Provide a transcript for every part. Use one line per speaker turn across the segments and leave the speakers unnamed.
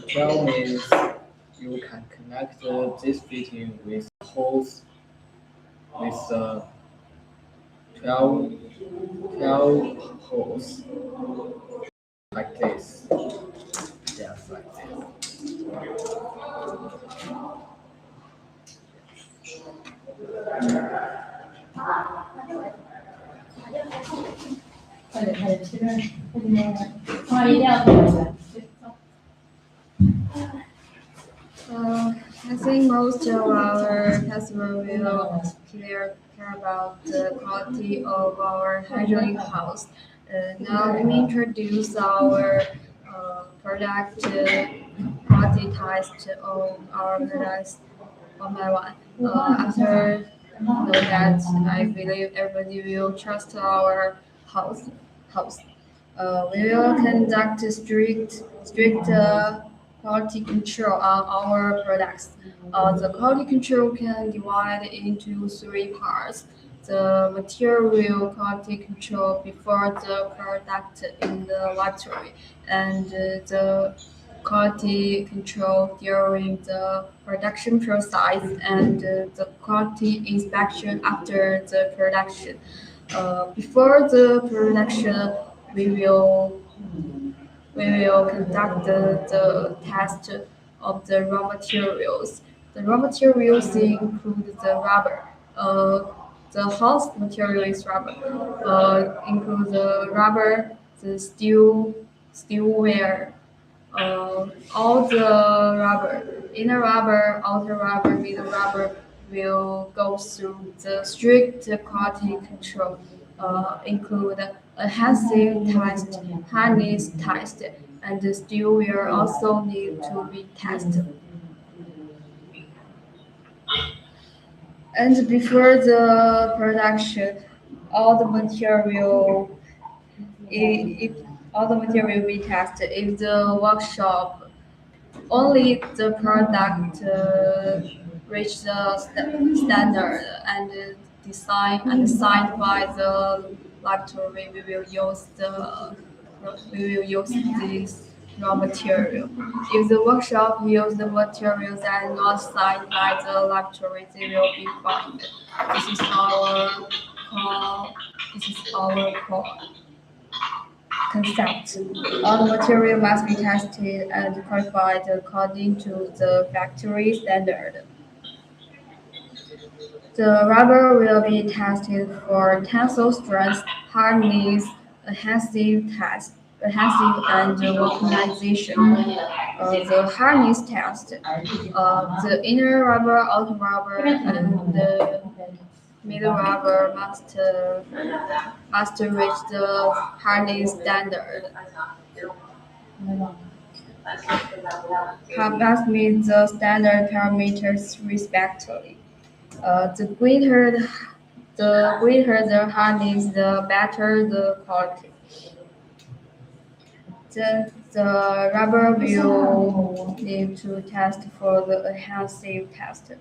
12 means you can connect this fitting with holes with 12, 12 holes like this. Just like this.
I think most of our customers will care about the quality of our hygienic house. Now let me introduce our product quality test of our products one by one. After know that, I believe everybody will trust our house. House. We will conduct strict quality control on our products. The quality control can divide into three parts. The material quality control before the product in the laboratory, and the quality control during the production process, and the quality inspection after the production. Before the production, we will we will conduct the test of the raw materials. The raw materials include the rubber. The host material is rubber. Include the rubber, the steel wire, all the rubber, inner rubber, outer rubber, middle rubber will go through the strict quality control, include adhesive test, harness test, and the steel will also need to be tested. And before the production, all the material if all the material be tested, if the workshop only the product reach the standard and design and signed by the laboratory, we will use this raw material. If the workshop use the materials that are not signed by the laboratory, they will be fined. This is our call. This is our call concept. All the material must be tested and qualified according to the factory standard. The rubber will be tested for tensile strength, hardness, adhesive and vulcanization. The hardness test, the inner rubber, outer rubber, and the middle rubber must reach the hardness standard. Must meet the standard parameters respectively. The greater the hardness, the better the quality. Then the rubber will need to test for the adhesive test.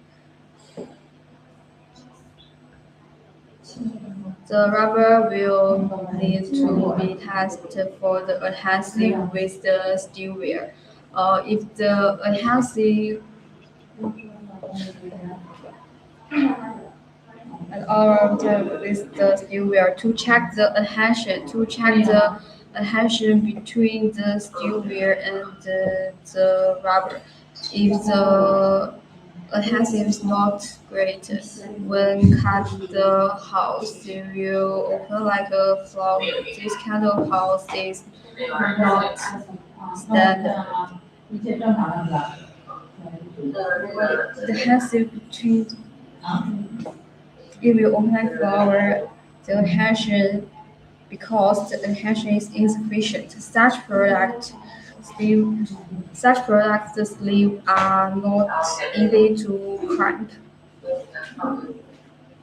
The rubber will need to be tested for the adhesive with the steel wire. If the adhesive and all of the with the steel wire to check the adhesion between the steel wire and the rubber. If the adhesive is not great, when cut the house, it will open like a flower. This kind of house is not standard. The adhesive between it will open like flower. The adhesion because the adhesion is insufficient. Such products the sleeve are not easy to cramp.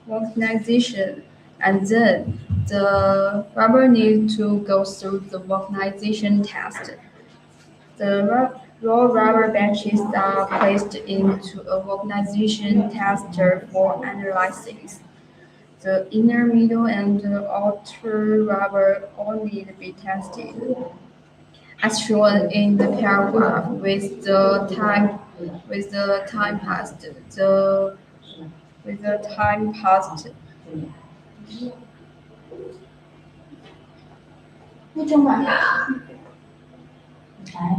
Vulcanization, and then the rubber needs to go through the vulcanization test. The raw rubber batches are placed into a vulcanization tester for analysis. The inner, middle, and outer rubber all need to be tested. as shown in the paragraph. With the time passed,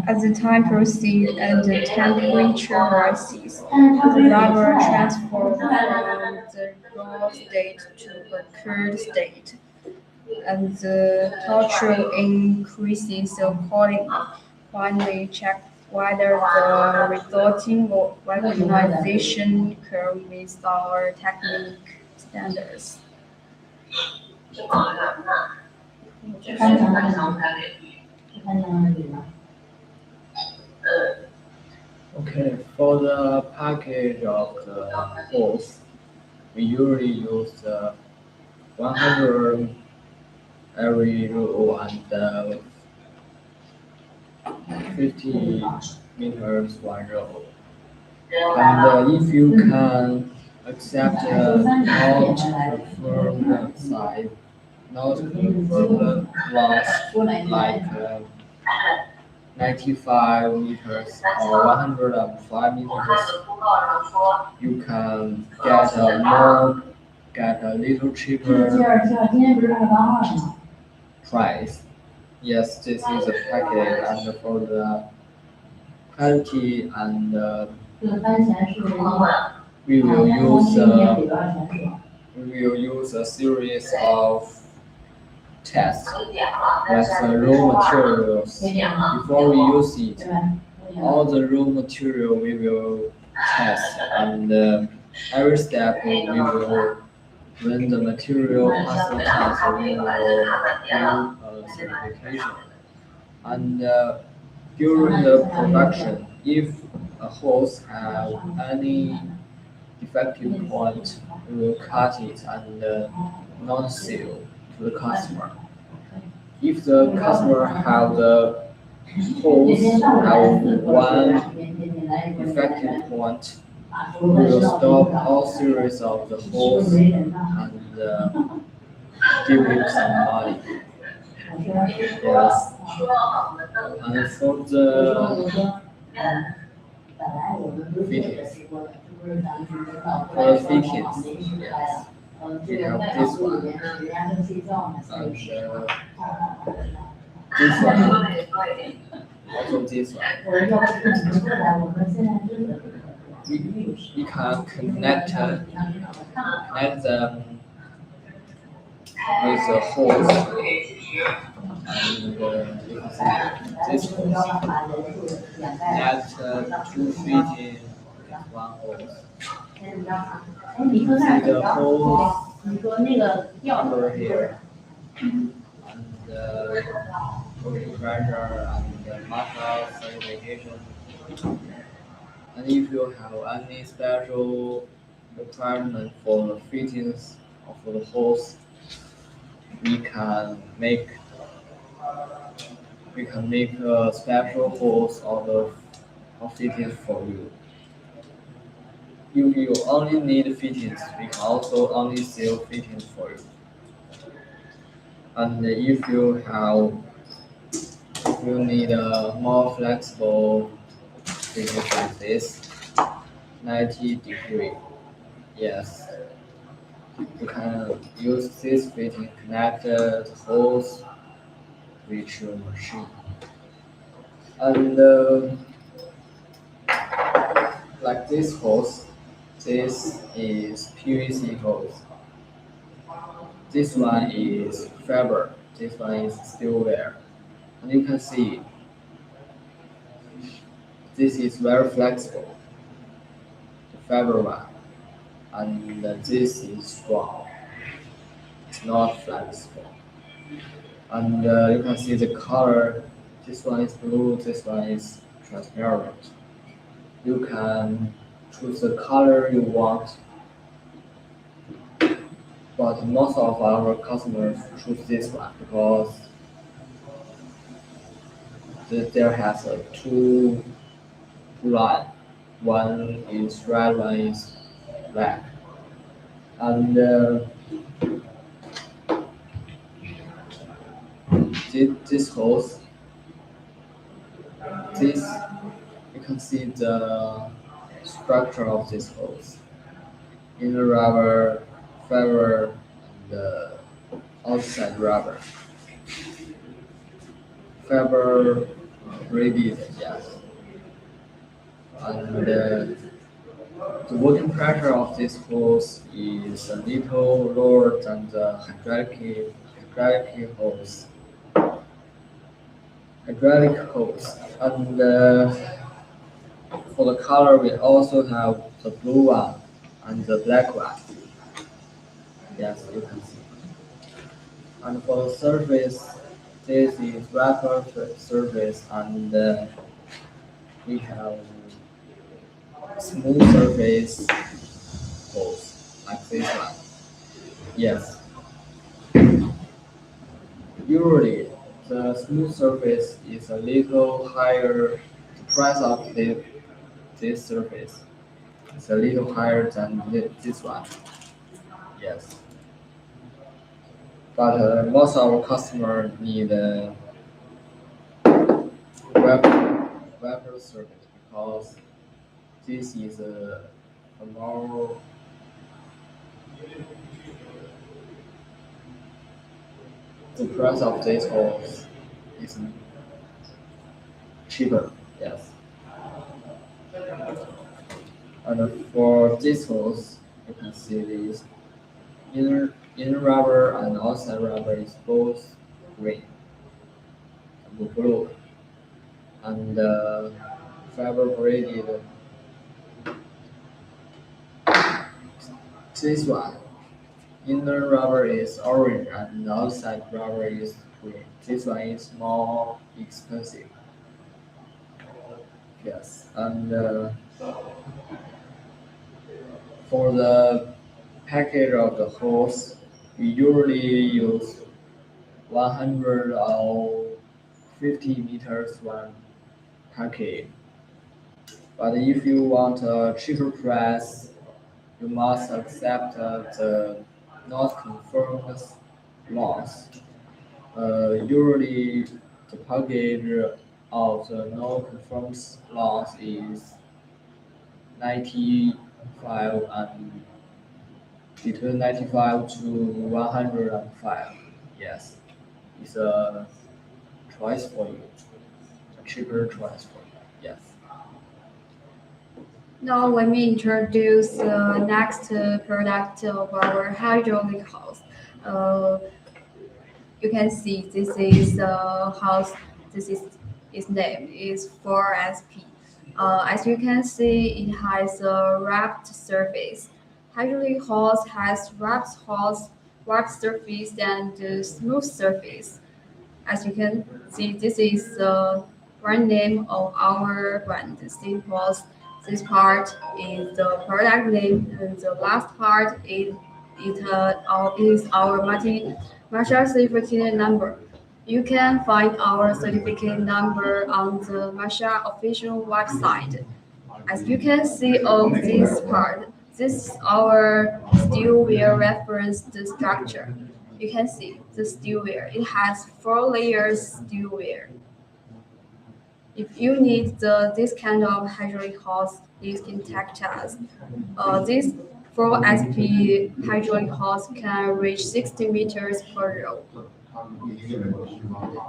as the time proceeds and the temperature rises, the rubber transforms from the raw state to the cured state, and the temperature increases accordingly. Finally, check whether the resulting vulcanization curve meets our technique standards.
Okay, for the package of the hose, we usually use the 100 every row and 50 meters one row. And if you can accept not confirmed size, not confirmed ones like 95 meters or 105 meters, you can get a little cheaper price. Yes, this is a package, and for the quality and we will use a series of tests with the raw materials before we use it. All the raw material we will test, and every step we will, when the material passes the test, we will do a certification. And during the production, if a hose have any defective point, we will cut it and not sell to the customer. If the customer have the hose have one defective point, we will stop all series of the hose and give him some money. Yes. And for the fittings, yes, we have this one and this one, also this one. We can connect them with a hose, and you can see this hose connect two fittings with one hose. You can see the hose over here, and ocean pressure and muscle certification. And if you have any special requirement for the fittings of the hose, we can make a special hose of fittings for you. If you only need fittings, we can also only sell fittings for you. And if you need a more flexible fitting like this, 90-degree, yes, you can use this fitting connect the hose with your machine. And like this hose, this is PVC hose. This one is fiber. This one is steel wire. And you can see this is very flexible, the fiber one. And this is strong. It's not flexible. And you can see the color. This one is blue. This one is transparent. You can choose the color you want, but most of our customers choose this one because there has a two line. One is red, one is black. And this hose this you can see the structure of this hose. Inner rubber, fiber, and outside rubber. Fiber braided, yes. And the working pressure of this hose is a little lower than the hydraulic hose. And for the color, we also have the blue one and the black one. Yes, you can see. And for the surface, this is wrapper surface, and we have smooth surface hose like this one. Yes. Usually, the smooth surface is a little higher. The price of this surface is a little higher than this one. Yes. But most of our customers need wrapper surface because this is a more the price of this hose is cheaper. Yes. And for this hose, you can see this inner rubber and outside rubber is both green, blue, and fiber braided. This one, inner rubber is orange and outside rubber is green. This one is more expensive. Yes, and for the package of the hose, we usually use 100 or 50 meters one package. But if you want a cheaper price, you must accept the not confirmed loss. Usually, the package of the no confirmed loss is 95 and between 95 to 105. Yes, it's a choice for you, a cheaper choice for you. Yes.
Now let me introduce the next product of our hydraulic hose. You can see this is the house. This is its name is 4SP. As you can see, it has a wrapped surface. Hydraulic hose has wrapped surface, and smooth surface. As you can see, this is the brand name of our brand, Simples. This part is the product name, and the last part is our Marshall certificate number. You can find our certificate number on the Marshall official website. As you can see on this part, this is our steel wheel reference structure. You can see the steel wheel. It has 4 layers steel wheel. If you need this kind of hydraulic hose, please contact us. This 4SP hydraulic hose can reach 60 meters per row.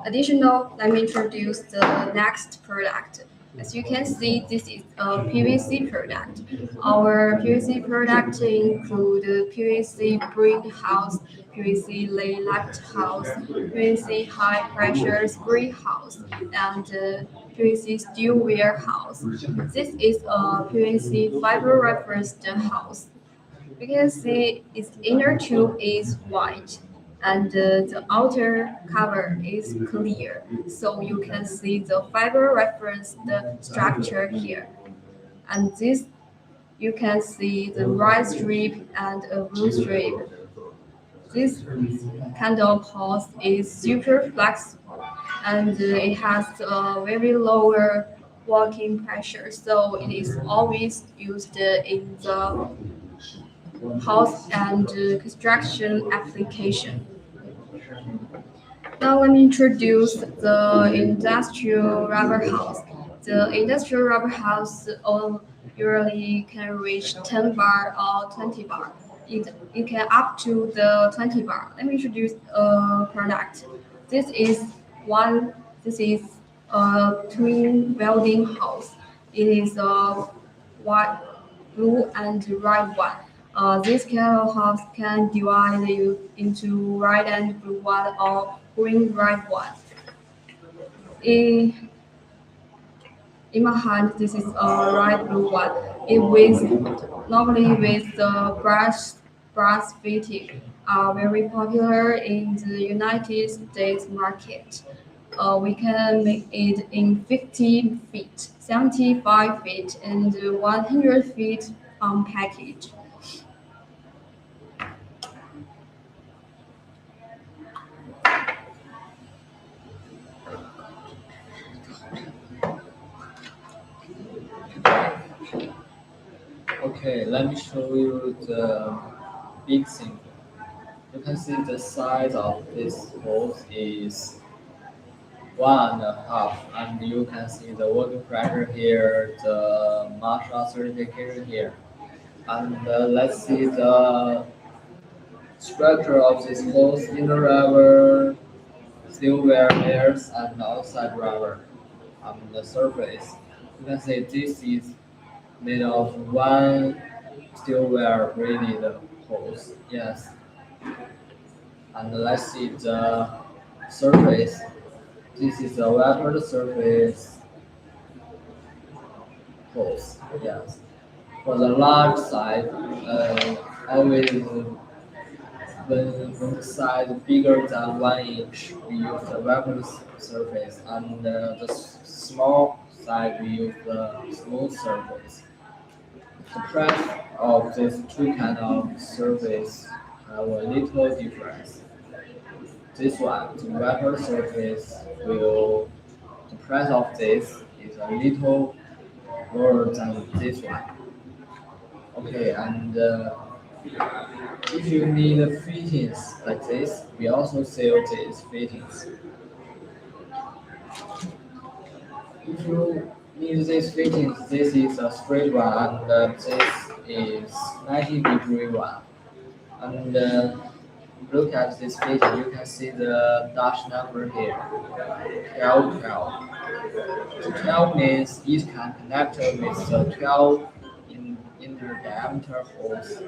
Additional, let me introduce the next product. As you can see, this is a PVC product. Our PVC product include PVC brick house, PVC lay light house, PVC high pressure spray house, and PVC steel warehouse. This is a PVC fiber referenced house. You can see its inner tube is white and the outer cover is clear, so you can see the fiber referenced structure here. And this you can see the red strip and a blue strip. This kind of hose is super flexible and it has a very lower working pressure, so it is always used in the house and construction application. Now let me introduce the industrial rubber hose. the industrial rubber house usually can reach 10 bar or 20 bar. It can up to the 20 bar. Let me introduce a product. This is one. This is a twin welding house. It is a white, blue, and red one. This kind of house can divide you into red and blue one or green red one. In, in my hand, this is a red blue one. It with normally with the brass fitting are very popular in the United States market. We can make it in 50 feet, 75 feet, and 100 feet on package.
Okay, let me show you the big thing. You can see the size of this hose is 1.5, and you can see the working pressure here, the martial certification here. And let's see the structure of this hose: inner rubber, silver layers, and outside rubber on the surface. You can see this is made of one silver braided hose. Yes, and let's see the surface. This is a water surface hose. Yes, for the large size, always when the size bigger than 1 inch, we use the water surface, and the small size we use the smooth surface. The price of these two kind of surface have a little difference. This one, the water surface will, the price of this is a little lower than this one. Okay, and if you need fittings like this, we also sell these fittings. If you need these fittings, this is a straight one, and this is 90-degree one. And look at this fitting, you can see the dash number here, 1212. The 12 means it can connect with the 12 in the diameter holes.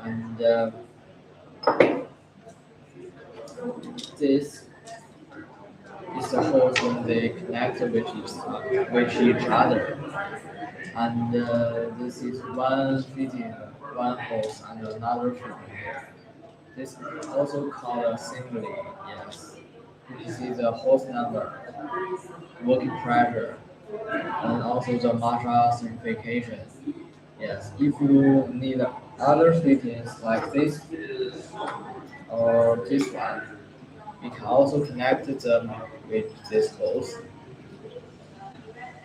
And this is the holes when they connect with each other. And this is one fitting, one hose, and another fitting here. This is also called assembly. Yes. This is the hose number, working pressure, and also the MATRA certification. Yes. If you need other fittings like this or this one, we can also connect them with this hose.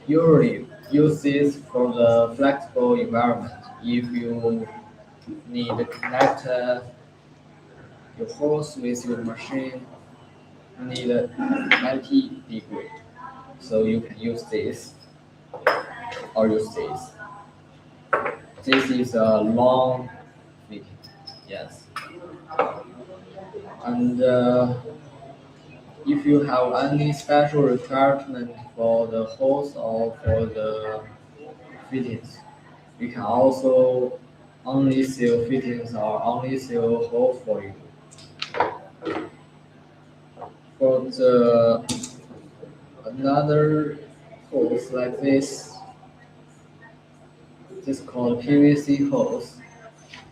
Usually use this for the flexible environment. If you need to connect your hose with your machine, you need a 90 degree. So you can use this or use this. This is a long fitting. Yes. And if you have any special requirement for the hose or for the fittings, we can also only sell fittings or only sell hose for you. For the another hose like this called PVC hose,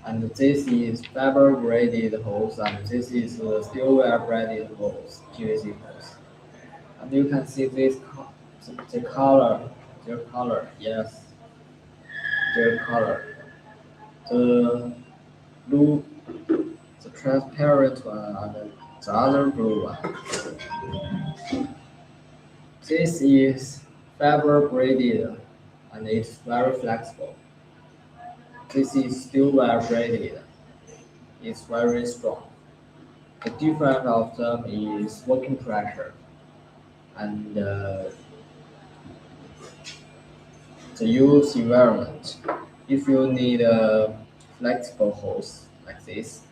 and this is fiber braided hose, and this is steel wire braided hose, PVC hose. And you can see this the color, their color, yes, their color. The blue, the transparent one, and the other blue one. This is fiber braided, and it's very flexible. This is steel wire braided. It's very strong. The difference of them is working pressure, and the use environment. If you need a flexible hose like this,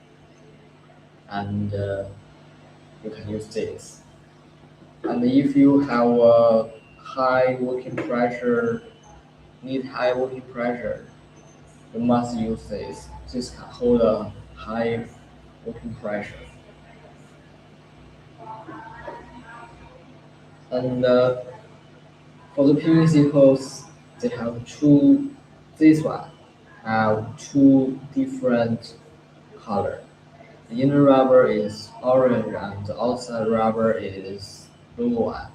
and you can use this. And if you have a need high working pressure, you must use this. This can hold a high working pressure. And for the PVC hose, they have two. This one have two different color. The inner rubber is orange and the outside rubber is blue one.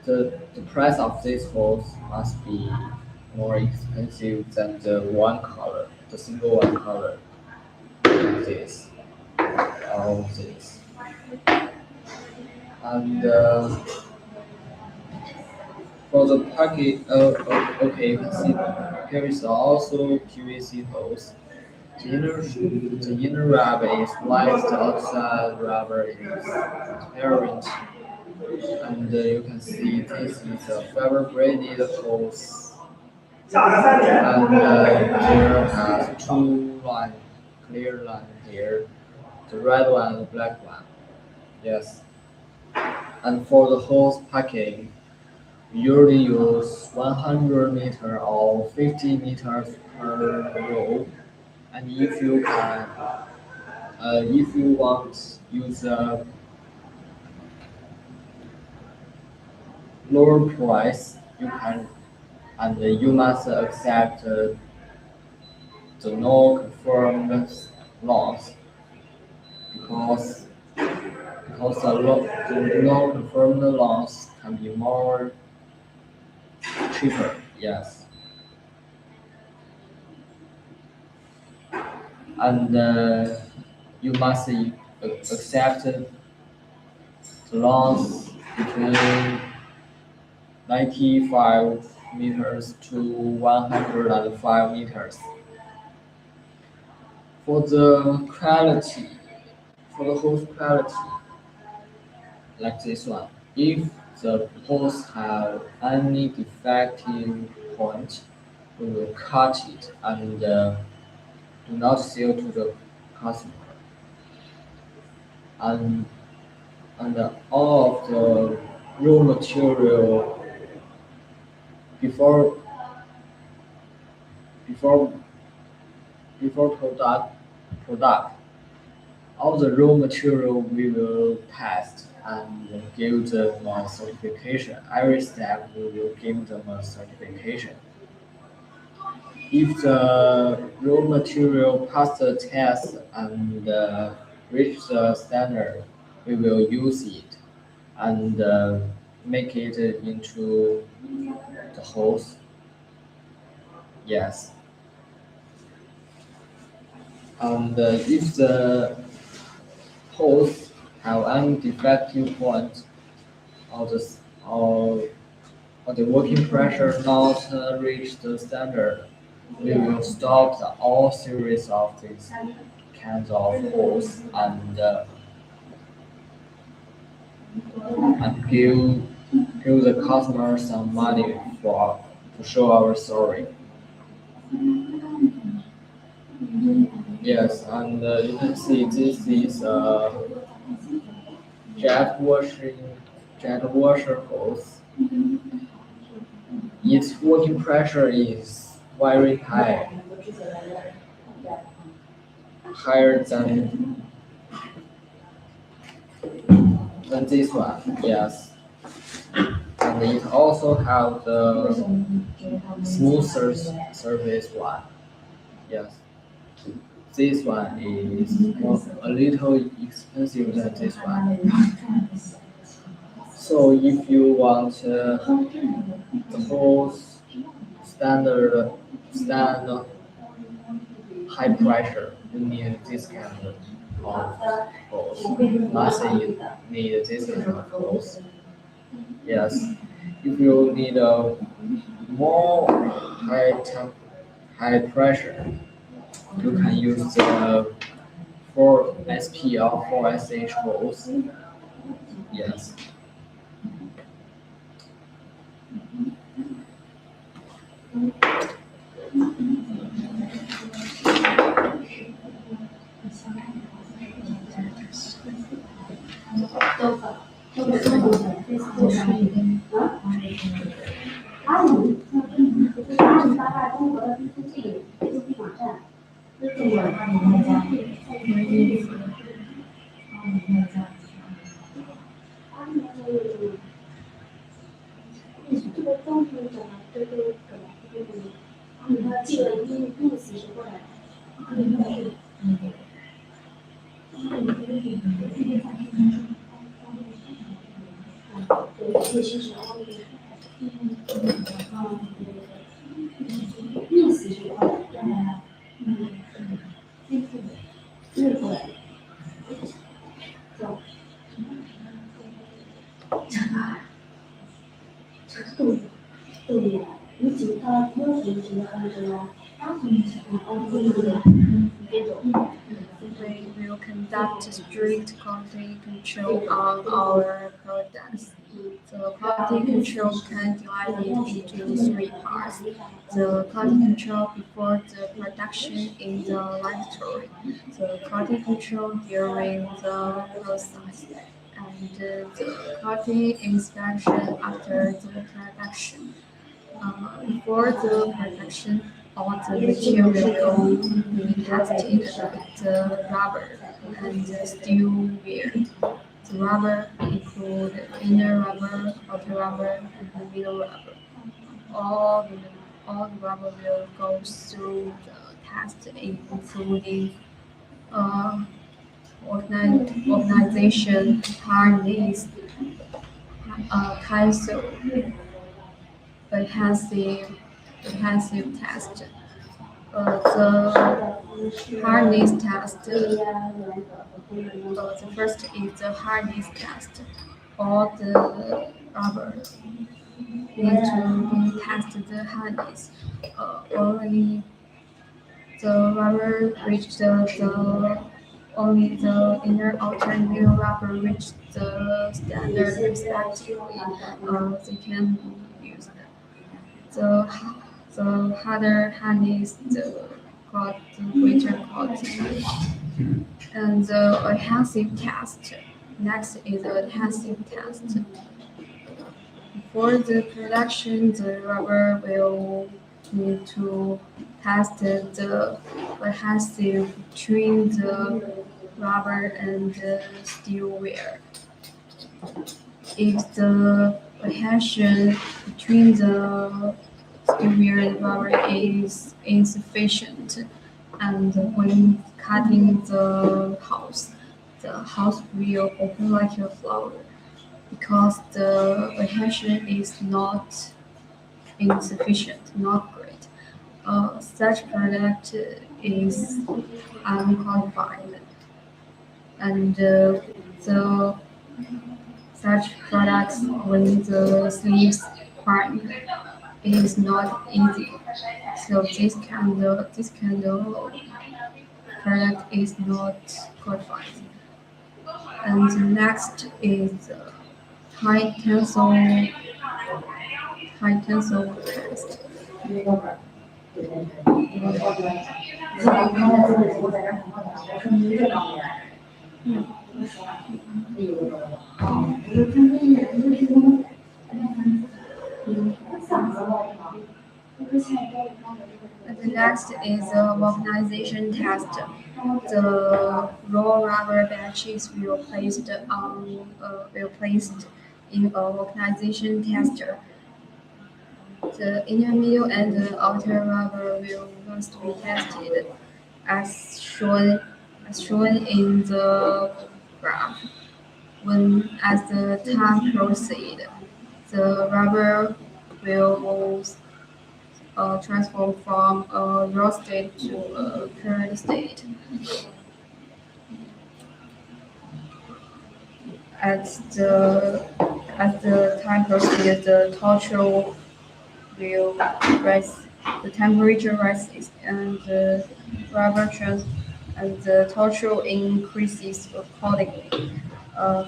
The price of this hose must be more expensive than the one color, the single one color. Like this, all this. And for the packet, okay, you can see here is also PVC hose. The inner rubber is white, the outside rubber is transparent. And you can see this is a fiber braided hose. And there has two lines, clear line here, the red one and the black one. Yes. And for the hose packing, we usually use 100 meter or 50 meters per row. And if you want use a lower price, you can, and you must accept the no confirmed loss because the no confirmed loss can be more cheaper. Yes. And you must accept the loss between 95 meters to 105 meters. For the quality, for the hose quality, like this one, if the hose have any defective point, we will cut it and do not sell to the customer. And all of the raw material before product, all the raw material we will test and give them a certification. Every step we will give them a certification. If the raw material pass the test and reach the standard, we will use it and make it into the hose. Yes. And if the hose have any defective point or the working pressure not reach the standard, we will stop all series of these kinds of hose and give the customer some money to show our sorry. Yes, and you can see this is a jet washer hose. Its working pressure is very high, higher than this one. Yes, and it also have the smoother surface one. Yes. This one is a little expensive than this one. So if you want the whole standard high pressure, you need this kind of hose. Not say you need this kind of hose. Yes. If you need a more high pressure, you can use the 4SP or 4SH hose. Yes.
We will conduct strict quality control on our products. The quality control can divide it into three parts. The quality control before the production in the laboratory, the quality control during the process, and the quality inspection after the production. Before the production, all the material will be tested, the rubber and the steel wear. The rubber include inner rubber, outer rubber, and the middle rubber. All the, all the rubber will go through the test, including uh, organization, harness, cancel, adhesive, adhesive test. The harness test. The first is the harness test. All the rubber need to be tested the harness. Only the rubber reach the only the inner outer and middle rubber reach the standard respectively. They can be used. The the harder harness the got the greater quality. And the adhesive test. Next is the adhesive test. For the production, the rubber will need to test the adhesive between the rubber and the steel wear. If the adhesion between the steel wear and rubber is insufficient, and when cutting the house will open like a flower because the adhesion is not insufficient, not great. Such product is unqualified, and the such products when the sleeves climb is not easy. So this kind of product is not qualified. And the next is high tensile test. And the next is a vulcanization test. The raw rubber batches will placed in a vulcanization tester. The inner, middle, and the outer rubber will must be tested, as shown in the graph. As the time proceeds, the rubber will transform from a raw state to a current state. As the time proceeds, the torture will rise, the temperature rises, and the rubber and the torture increases accordingly.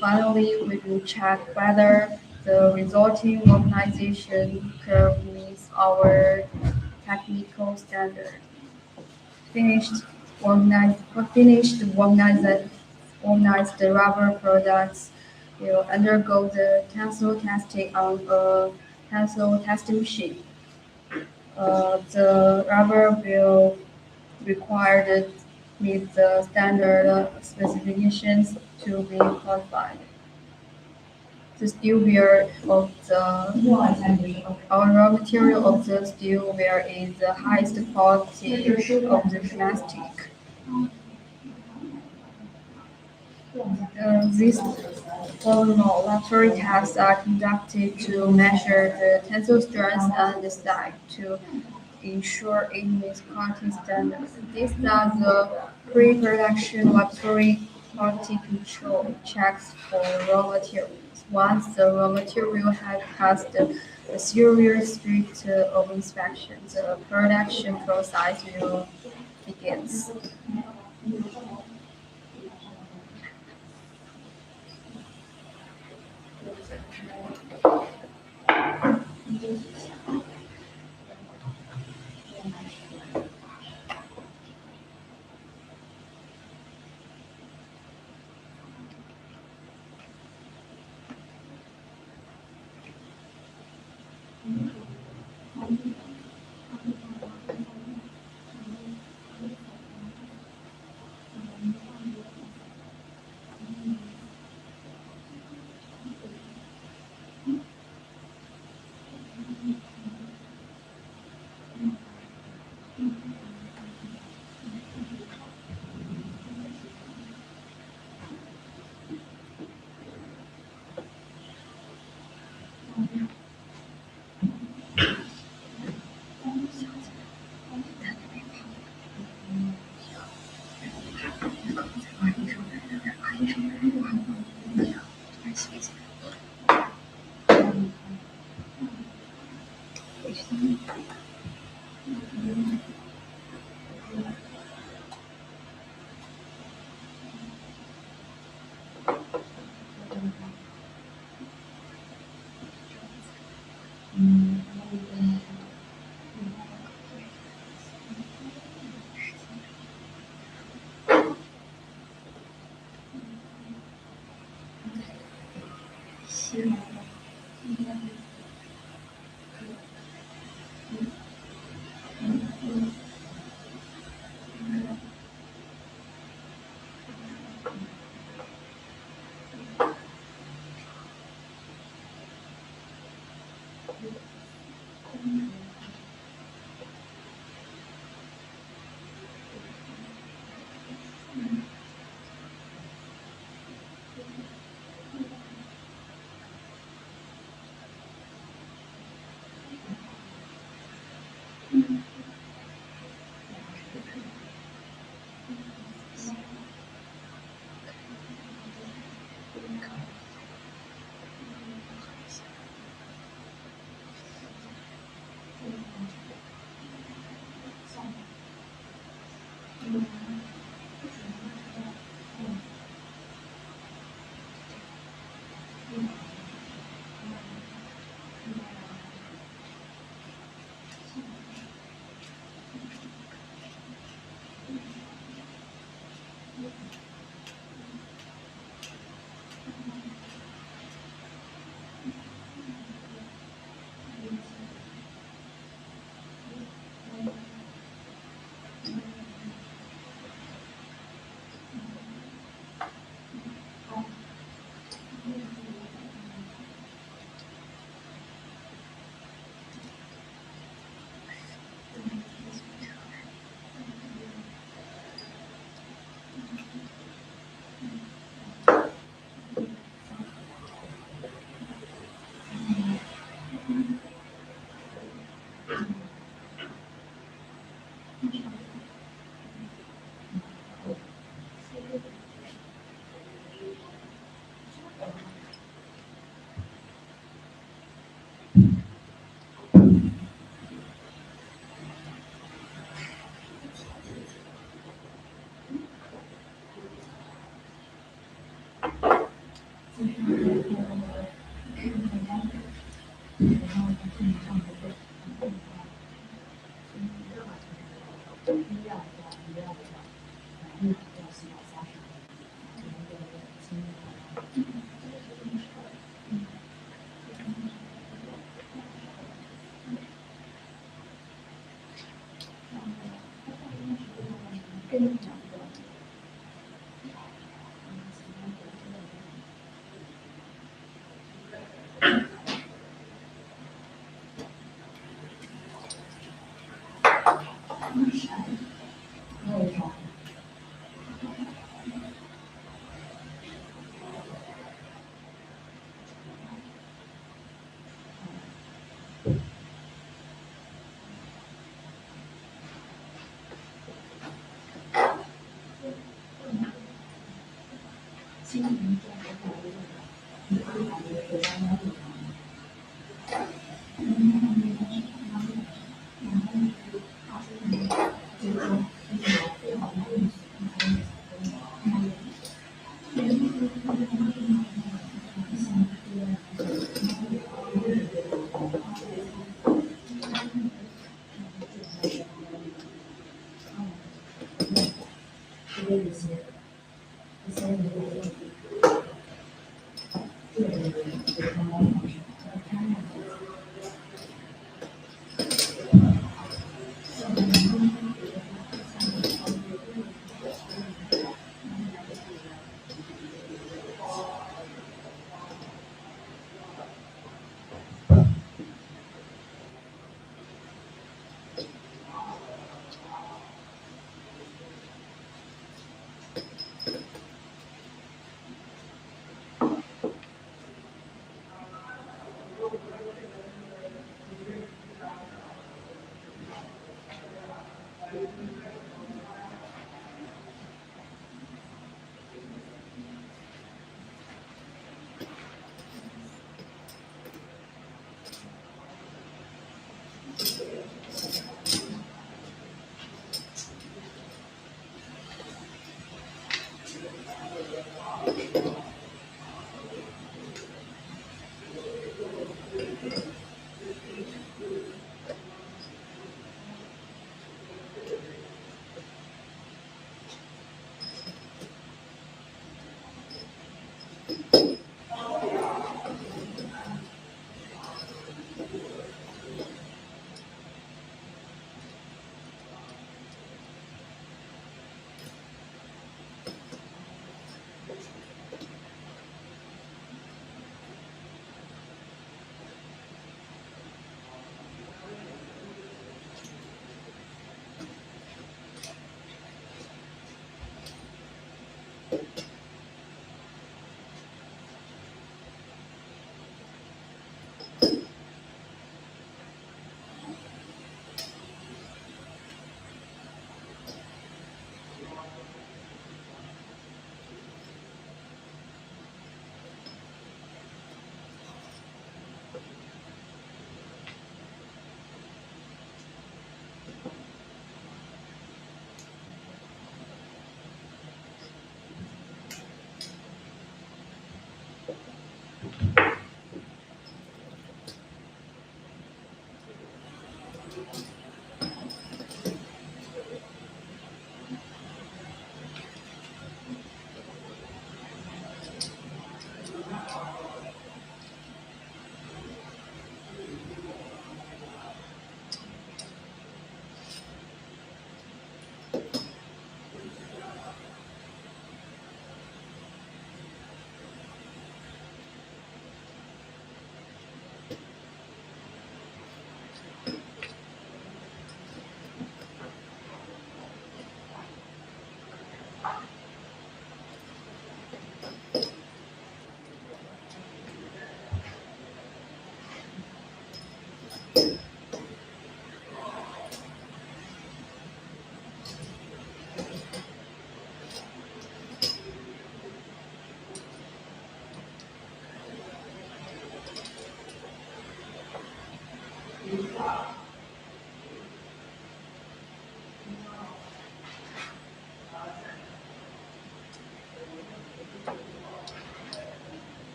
Finally, we will check whether the resulting vulcanization curve meets our technical standard. Finished organized rubber products will undergo the tensile testing on a tensile testing machine. The rubber will require to meet the standard specifications to be qualified. The steel wire of the our raw material of the steel wire is the highest quality of the plastic. These formal laboratory tests are conducted to measure the tensile strength and the size to ensure it meets quality standards. These are the pre-production laboratory quality control checks for raw materials. Once the raw material has passed a series strict of inspection, the production process will begin.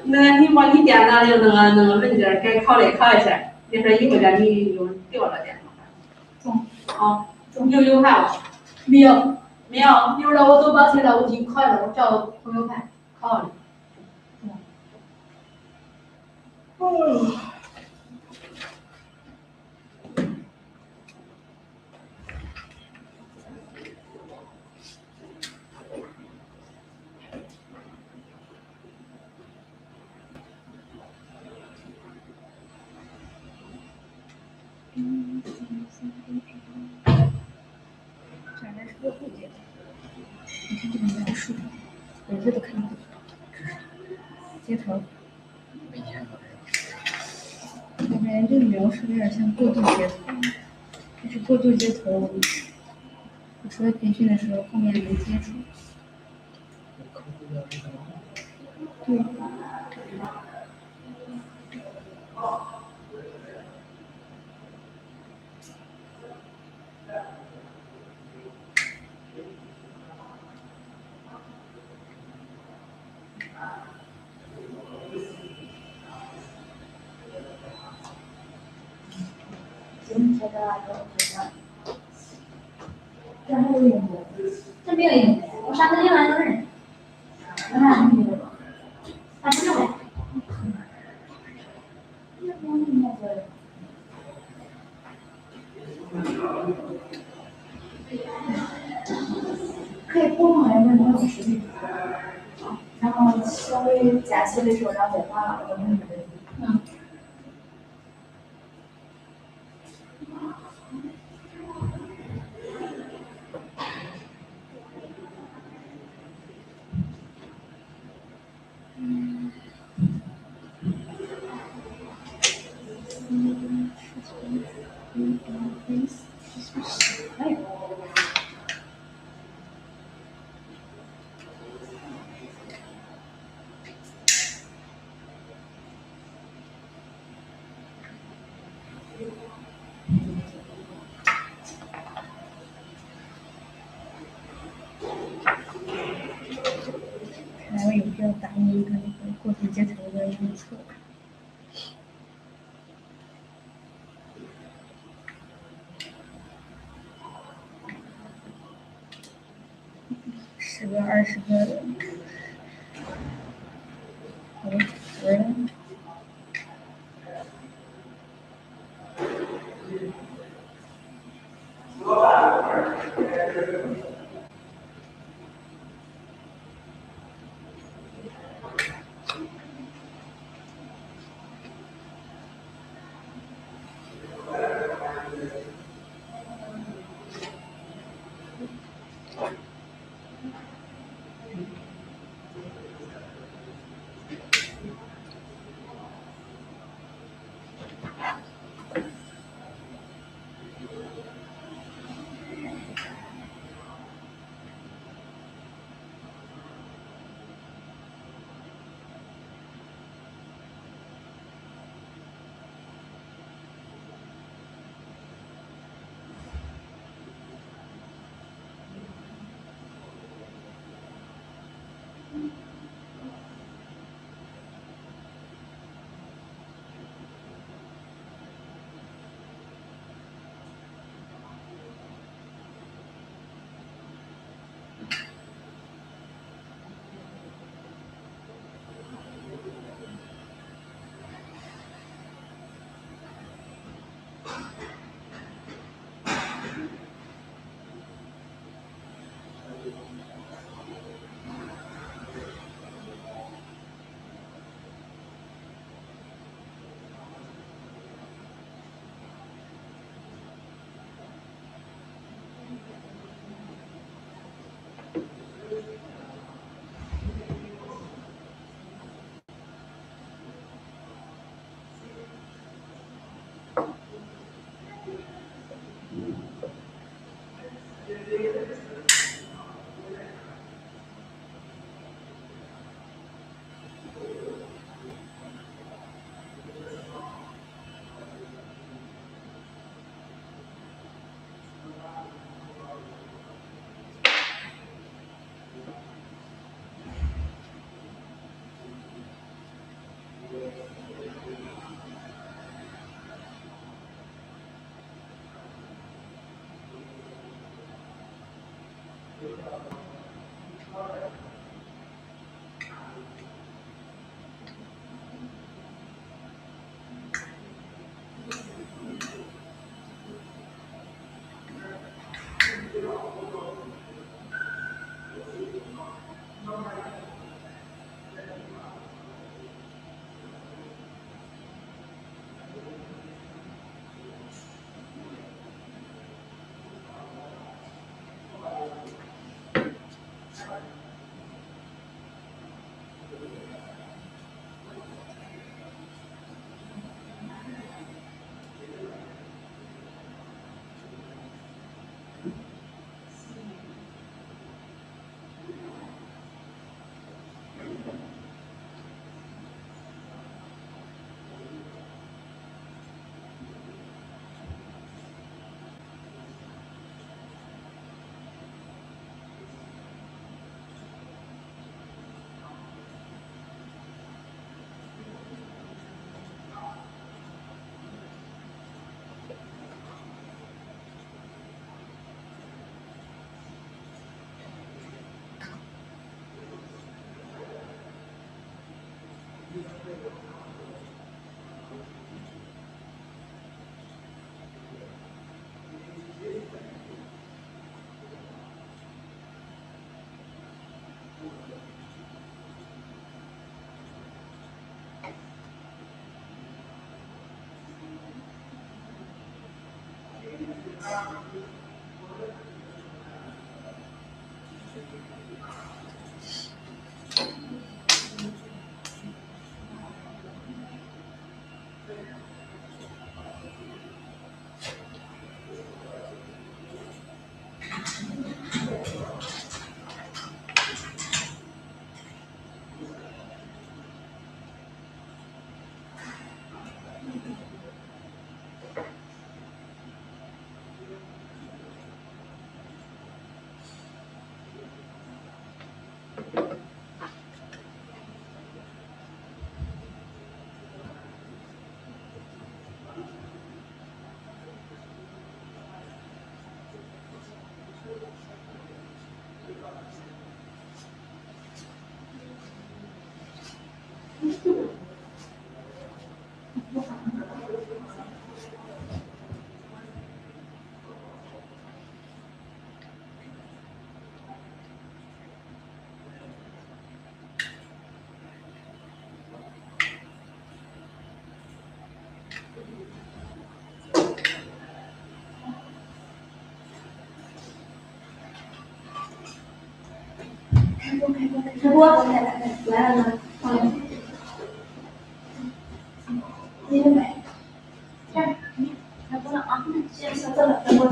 那你把你电脑的那个文件给拷一下，别说一会儿你又掉了电脑。啊，有还有？没有，有了我都把现在我已经拷了，我找朋友看拷了。
这还是个部件。你看这个描述，我一个都看不懂。接头。
没见过
我感觉这个描述有点像过渡接头，但是过渡接头，我除了培训的时候后面没接触。对。
这没有意义，我上次用完都是，我俩没有，他不用呗。可以播放一个没有实力，然后稍微假期的时候让我发了，我们
看来我有必要打印一个那个过渡接头的目测。10个20个，好的，好的。
开播，来了，因为这儿开播了啊，先收这个开播。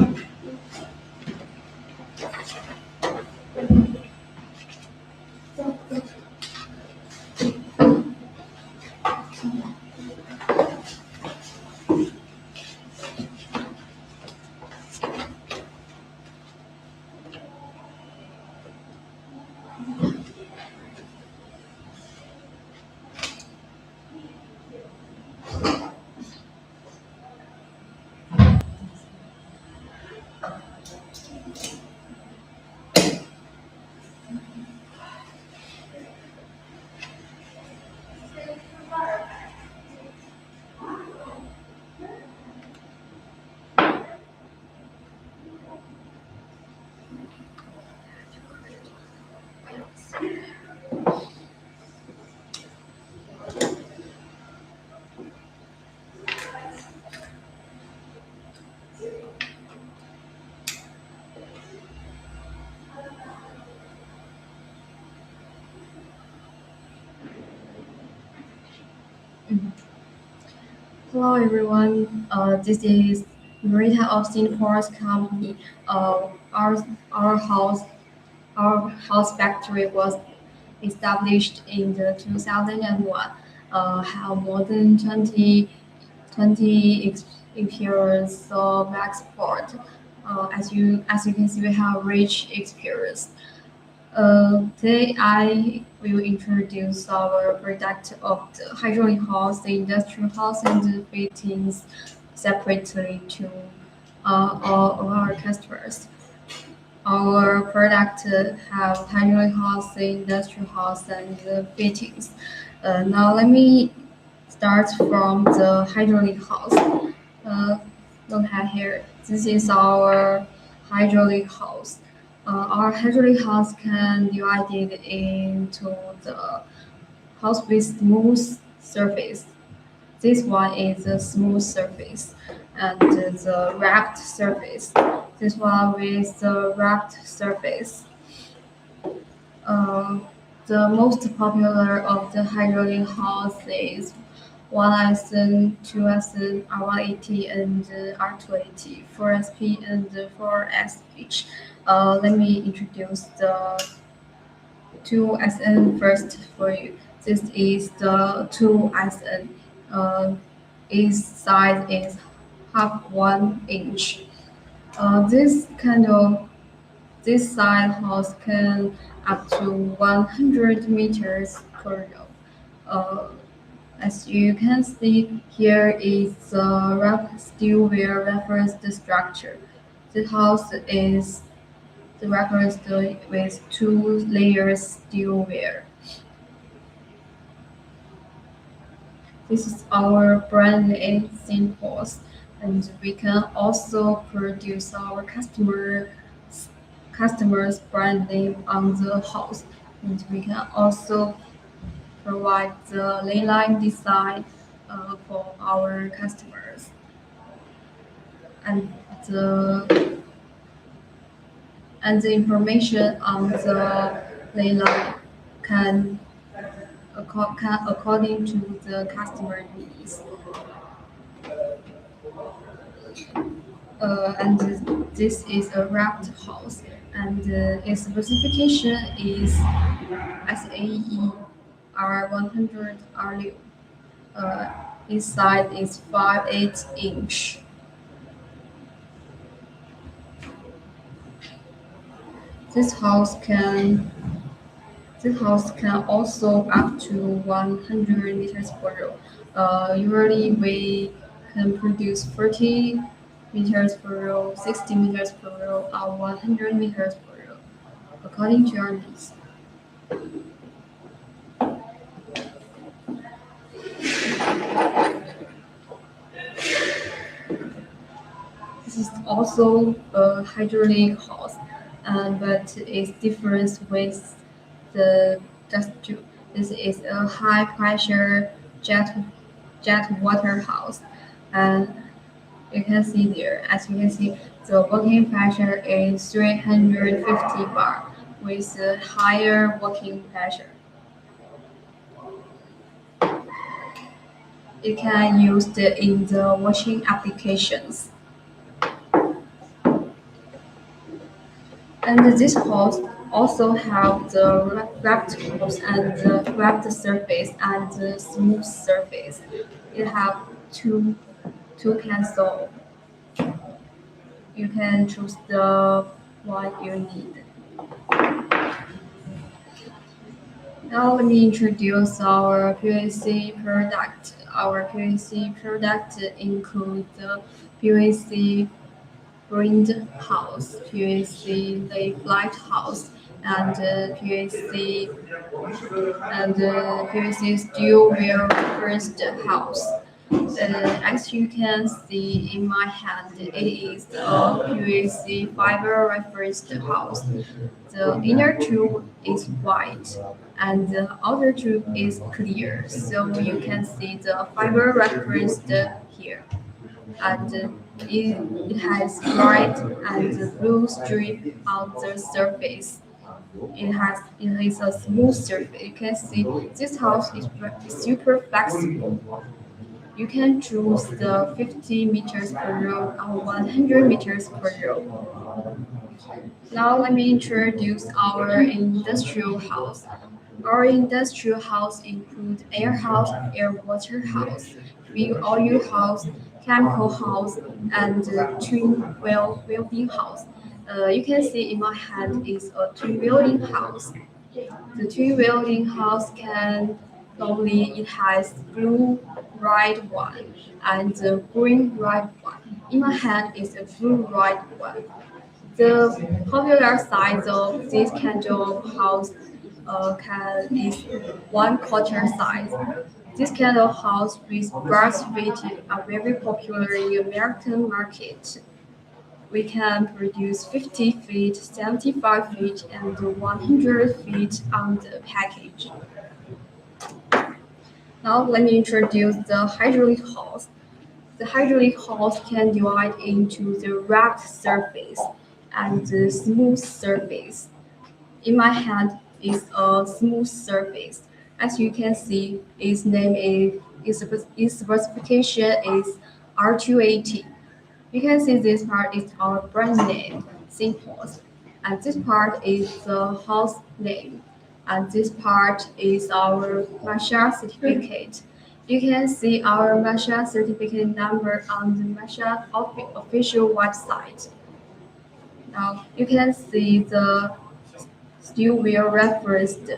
Hello everyone. This is Marita of Singapore's company. Our house factory was established in the 2001. Have more than 20 experience of export. As you can see, we have rich experience. Today I will introduce our product of the hydraulic hose, the industrial hose, and the fittings separately to all of our customers. Our product have hydraulic hose, the industrial hose, and the fittings. Now let me start from the hydraulic hose. Look at here. This is our hydraulic hose. Our hydraulic hose can divide it into the hose with smooth surface. This one is a smooth surface, and the wrapped surface. This one with the wrapped surface. Uh, the most popular of the hydraulic hose is 1SN, 2SN, R180, and R280, 4SP, and 4SH. Let me introduce the 2SN first for you. This is the 2SN. Its size is half 1 inch. This size hose can up to 100 meters per row. As you can see, here is the wrapped steel wire reference structure. The house is the reference with 2 layers steel wire. This is our brand name, Synforce, and we can also produce our customer's brand name on the house, and we can also provide the ley line design for our customers. And the information on the ley line can according to the customer needs. And this is a wrapped house, and its specification is SAE R100 R6. Its size is 5'8" inch. This house can also up to 100 meters per row. Usually we can produce 40 meters per row, 60 meters per row, or 100 meters per row, according to your needs. This is also a hydraulic house, but it's different with the dust tube. This is a high pressure jet water house, and you can see there. As you can see, the working pressure is 350 bar with a higher working pressure. It can be used in the washing applications. And this house also have the wrapped house and the wrapped surface and the smooth surface. It have two cancel. You can choose the one you need. Now let me introduce our PVC product. Our PVC product include the PVC brained house, PVC lay flat house, and PVC steel wheel first house. As you can see in my hand, it is a PVC fiber referenced house. The inner tube is white and the outer tube is clear, so you can see the fiber referenced here. And it has white and blue strip on the surface. It is a smooth surface. You can see this house is super flexible. You can choose the 50 meters per row or 100 meters per row. Now let me introduce our industrial house. Our industrial house include air house, air water house, fuel oil house, chemical house, and twin welding house. You can see in my hand is a twin welding house. The twin welding house normally it has blue red one and green red one. In my hand is a blue red one. The popular size of this kind of house is 1/4 size. This kind of house with brass fitting are very popular in the American market. We can produce 50 feet, 75 feet, and 100 feet on the package. Now let me introduce the hydraulic hose. The hydraulic hose can divide into the wrapped surface and the smooth surface. In my hand is a smooth surface. As you can see, its name its specification is R280. You can see this part is our brand name, Simples, and this part is the house name, and this part is our Masha certificate. You can see our Masha certificate number on the Masha official website. Now you can see the steel wheel referenced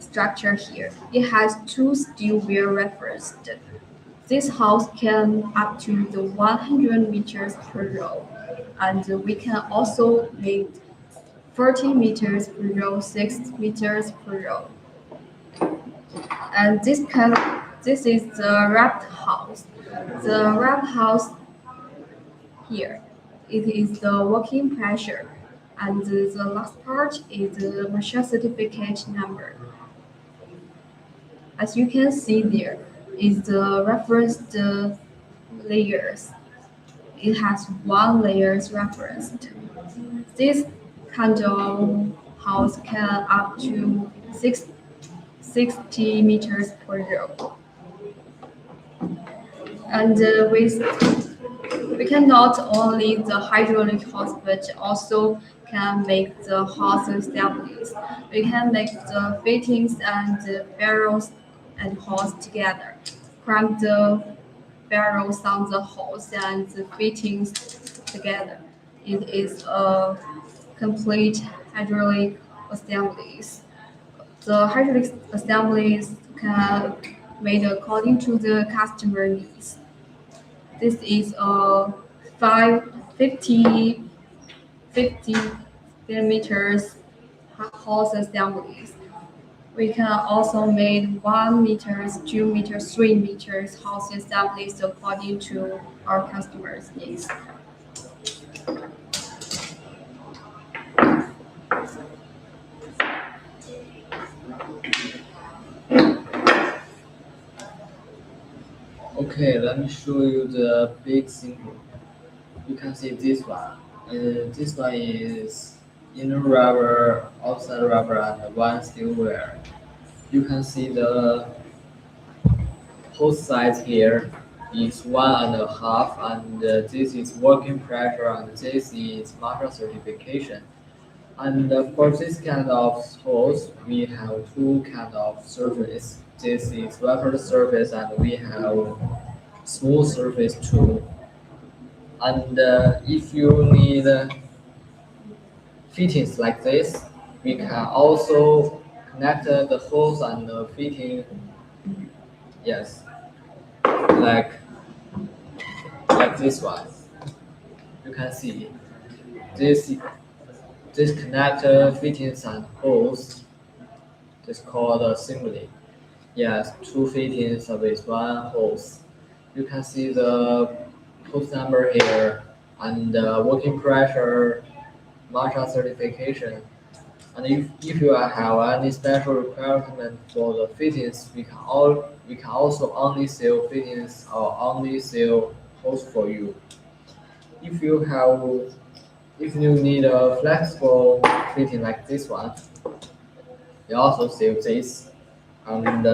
structure here. It has two steel wheel referenced. This house can up to the 100 meters per row, and we can also make 40 meters per row, 6 meters per row. And this is the wrapped house. The wrapped house here, it is the working pressure, and the last part is the machine certificate number. As you can see there is the referenced layers. it has one layers referenced. This kind of house can up to 60 meters per row. And we can not only the hydraulic hose, but also can make the hose established. We can make the fittings and the barrels and hose together. Clamp the barrels on the hose and the fittings together. It is a complete hydraulic assemblies. The hydraulic assemblies can made according to the customer needs. This is a 50 millimeters hose assemblies. We can also make 1 meters, 2 meters, 3 meters hose assemblies according to our customers' needs.
Okay, let me show you the big symbol. You can see this one. This one is inner rubber, outside rubber, and one steel wire. You can see the hose size here is 1.5, and this is working pressure, and this is marshal certification. And for this kind of hose, we have two kind of surface. This is rougher surface, and we have smooth surface too. And if you need fittings like this, we can also connect the hose and the fitting. Yes, like this one. You can see this connector fittings and hose. This called assembly. Yes, two fittings with one hose. You can see the hose number here and working pressure, marshal certification. And if you have any special requirement for the fittings, we can also only sell fittings or only sell hose for you. If you need a flexible fitting like this one, we also sell this and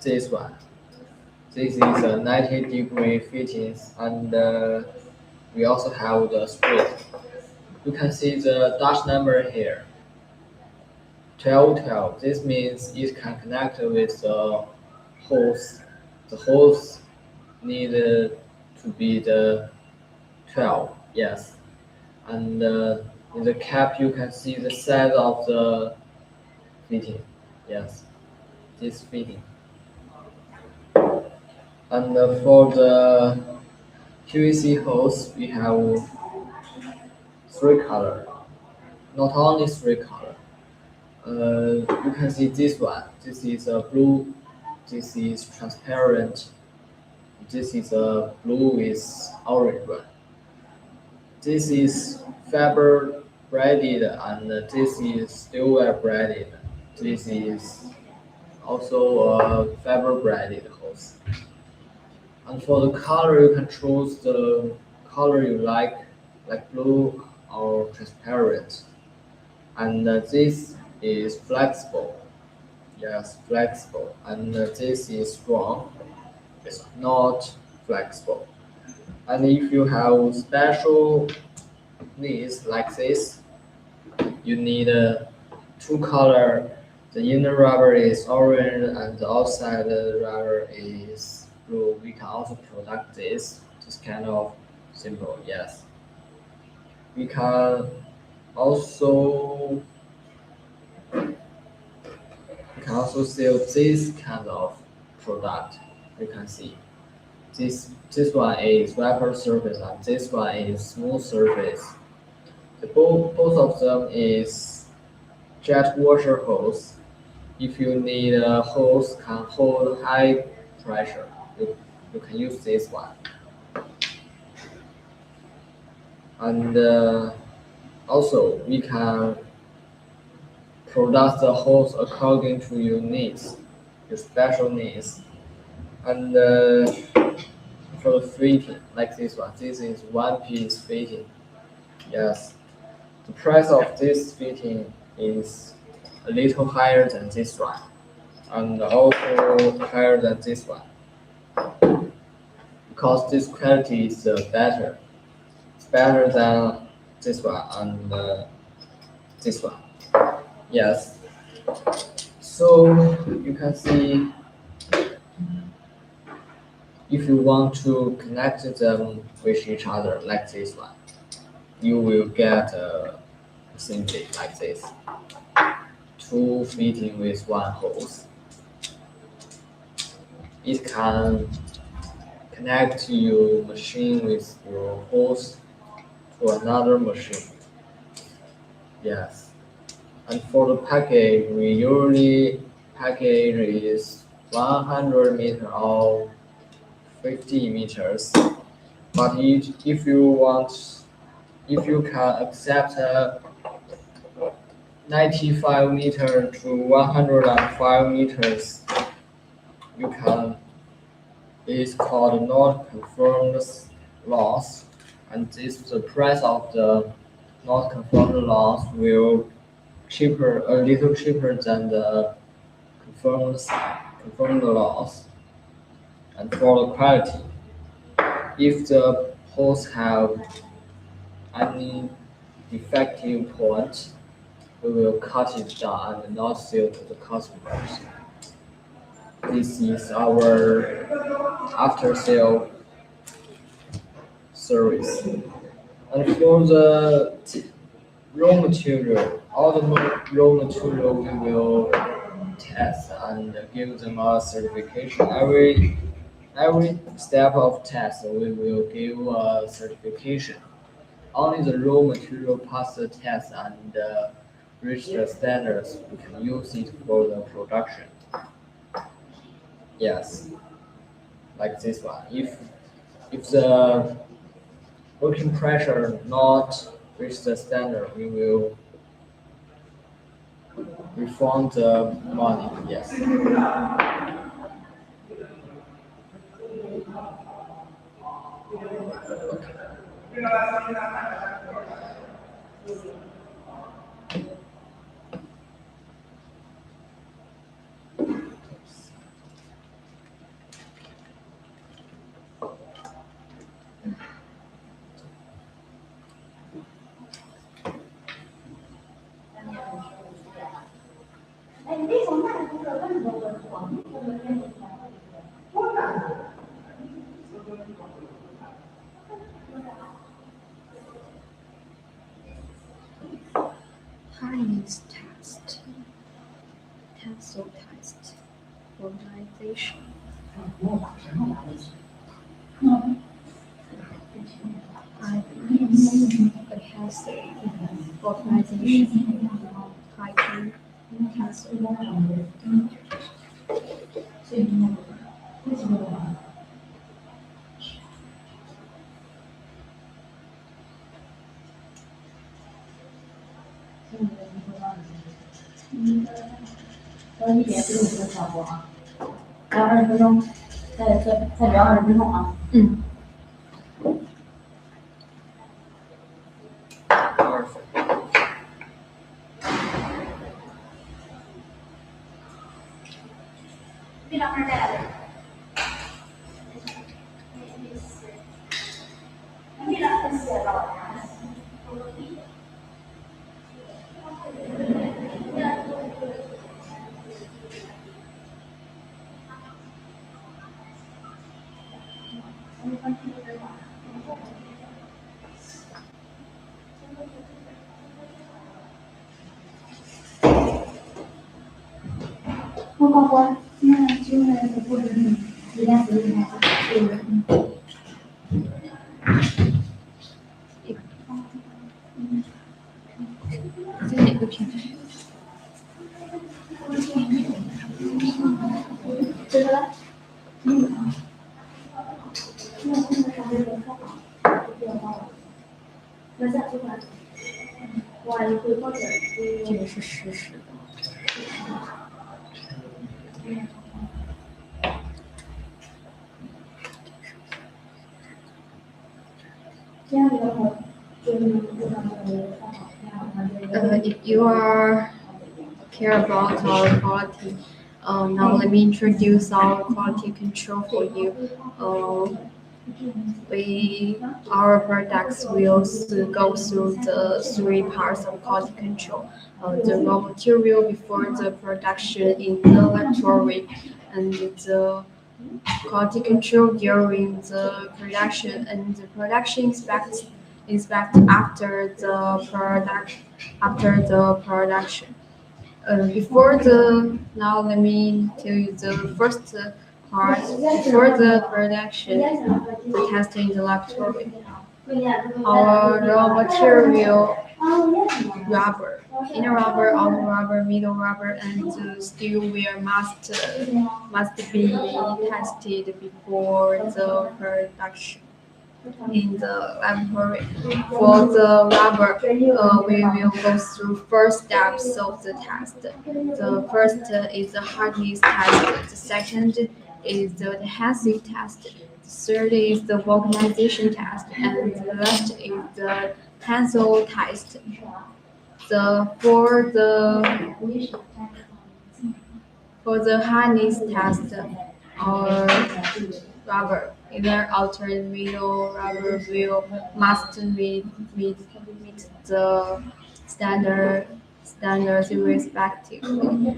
this one. This is a 90-degree fittings, and we also have the straight. You can see the dash number here. 1212. This means it can connect with the hose. The hose needed to be the 12. Yes. And in the cap, you can see the size of the fitting. Yes, this fitting. And for the PVC hose, we have 3 colors. Not only 3 colors. You can see this one. This is a blue. This is transparent. This is a blue with orange one. This is fiber braided, and this is steel wire braided. This is also a fiber braided hose. And for the color, you can choose the color you like blue or transparent. And this is flexible. Yes, flexible. And this is strong. It's not flexible. And if you have special needs like this, you need 2 color. The inner rubber is orange and the outside rubber is blue. We can also product this kind of symbol. Yes. We can also sell this kind of product. You can see this one is wrapper surface and this one is smooth surface. Both of them is jet washer hose. If you need a hose can hold high pressure, you can use this one. And also we can product the hose according to your needs, your special needs. And for the fitting, like this one. This is one piece fitting. Yes. The price of this fitting is a little higher than this one, and also higher than this one, because this quality is better. It's better than this one and this one. Yes. So you can see, if you want to connect them with each other like this one, you will get simply like this. Two fitting with one hose. It can connect your machine with your hose to another machine. Yes. And for the package, we usually package is 100 meters or 50 meters. But if you can accept 95 meter to 105 meters, you can. It is called not confirmed loss, and the price of the not confirmed loss will a little cheaper than the confirmed loss. And for the quality, if the holes have any defective point, we will cut it down and not sell to the customers. This is our after-sale service. And for the raw material, all the raw material we will test and give them a certification. Every step of test we will give a certification. Only the raw material pass the test and reach the standards, we can use it for the production. Yes, like this one. If the working pressure not reach the standard, we will refund the money. Yes.
Harness test. Tensile test. Organization. Adhesive. Organization. Hiking. Tensile.1
点15分效果啊，还有20分钟，再聊20分钟啊。
这张片带来的。这张很写了。
我宝宝，那就是不是一点死一点死。
在哪个平台？
这个来。那下这块，哇，一会放点。
这个是实时的。If you are care about our quality, now let me introduce our quality control for you. Our products will go through the three parts of quality control. The raw material before the production in the laboratory, and the quality control during the production, and the production inspect after the production. Now let me tell you the first part. Before the production, the testing in the laboratory. Our raw material, rubber, inner rubber, outer rubber, middle rubber, and steel wire must be tested before the production in the laboratory. For the rubber, we will go through first steps of the test. The first is the hardness test. The second is the adhesive test. The third is the vulcanization test, and the last is the tensile test. For the hardness test, our rubber, either outer and middle rubber must meet the standards respectively.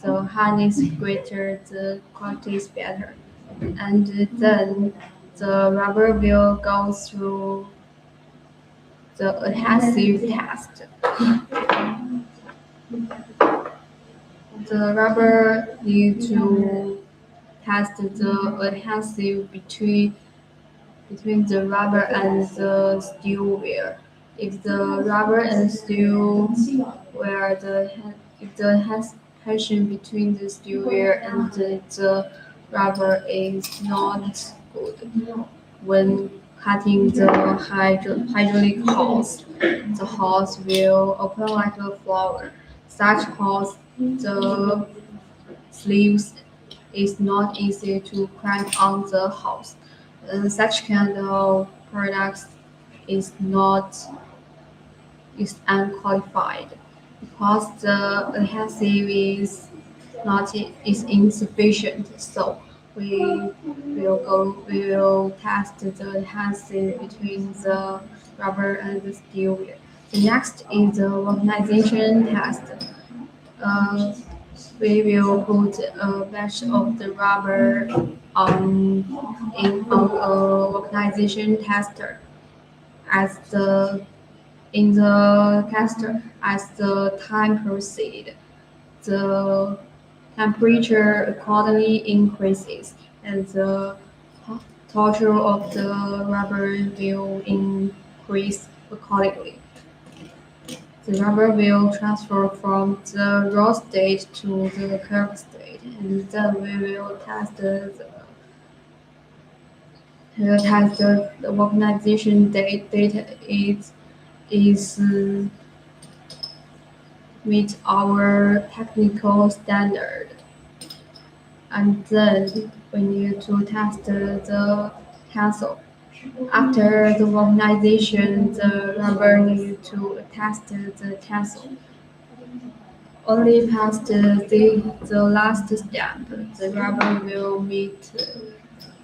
The hardness greater, the quality is better. And then the rubber will go through the adhesive test. The rubber need to test the adhesive between the rubber and the steel wire. If the rubber and steel wire, if the adhesion between the steel wire and the rubber is not good, when cutting the hydraulic hose, the hose will open like a flower. Such hose, the sleeves is not easy to clamp on the hose. Such kind of products is unqualified because the adhesive is insufficient. So we will test the adhesive between the rubber and the steel wire. The next is the vulcanization test. We will put a batch of the rubber in a vulcanization tester. In the tester, as the time proceeds, the temperature accordingly increases, and the total of the rubber will increase accordingly. The rubber will transfer from the raw state to the curved state, and then we will test the vulcanization data is meet our technical standard. And then we need to test the tensile. After the vulcanization, the rubber need to test the tensile. Only past the last step, the rubber will meet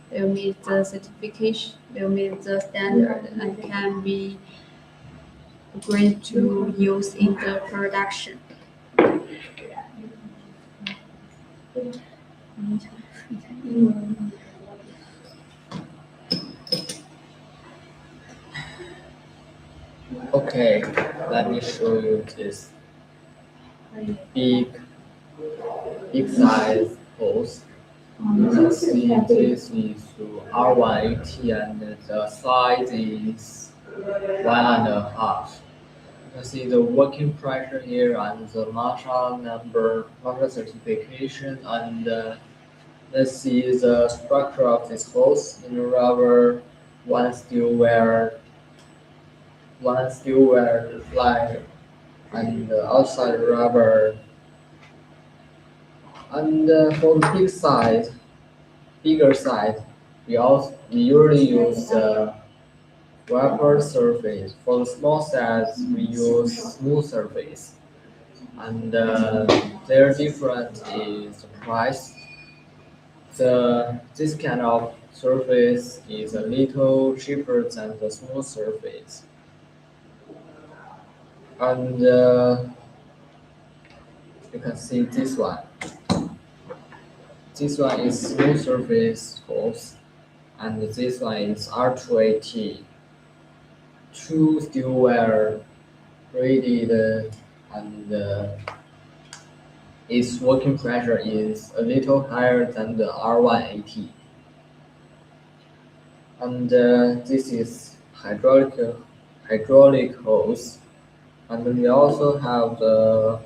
the certification, will meet the standard, and can be agreed to use in the production.
Okay, let me show you this big size hose. You can see this is R180 and the size is 1.5. You can see the working pressure here and the Masha number, Masha certification, and let's see the structure of this hose. In the rubber, one steel wire fly, and outside rubber. And for the bigger size, we usually use wrapper surface. For the small size, we use smooth surface. And their difference is the price. This kind of surface is a little cheaper than the smooth surface. And you can see this one. This one is smooth surface hose, and this one is R2AT. Two steel wire braided, and its working pressure is a little higher than the R1AT. And this is hydraulic hose, and we also have the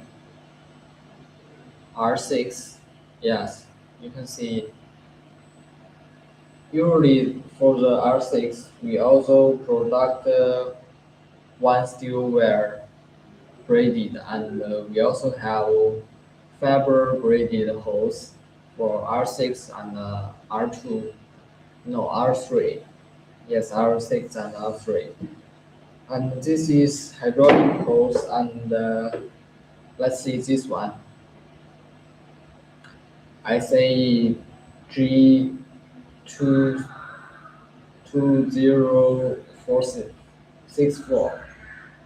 R6. Yes, you can see. Usually for the R6, we also product one steel wire braided, and we also have fiber braided hose for R6 and R2. No, R3. Yes, R6 and R3. And this is hydraulic hose, and let's see this one. SAE G2204664.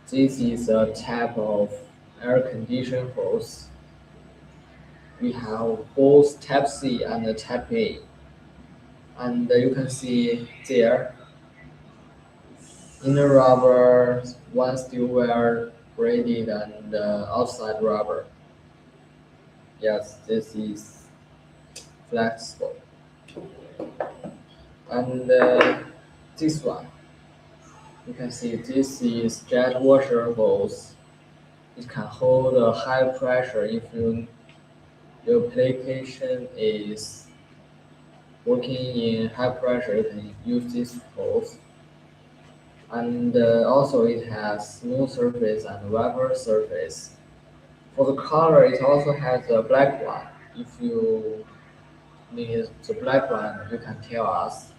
This is a type of air conditioning hose. We have both Type C and Type A. And you can see there, inner rubber, one steel wire braided, and outside rubber. Yes, this is flexible. And this one, you can see this is jet washer hose. It can hold a high pressure if your application is working in high pressure. You can use this hose. And also it has smooth surface and rubber surface. For the color, it also has a black one. If you need the black one, you can tell us.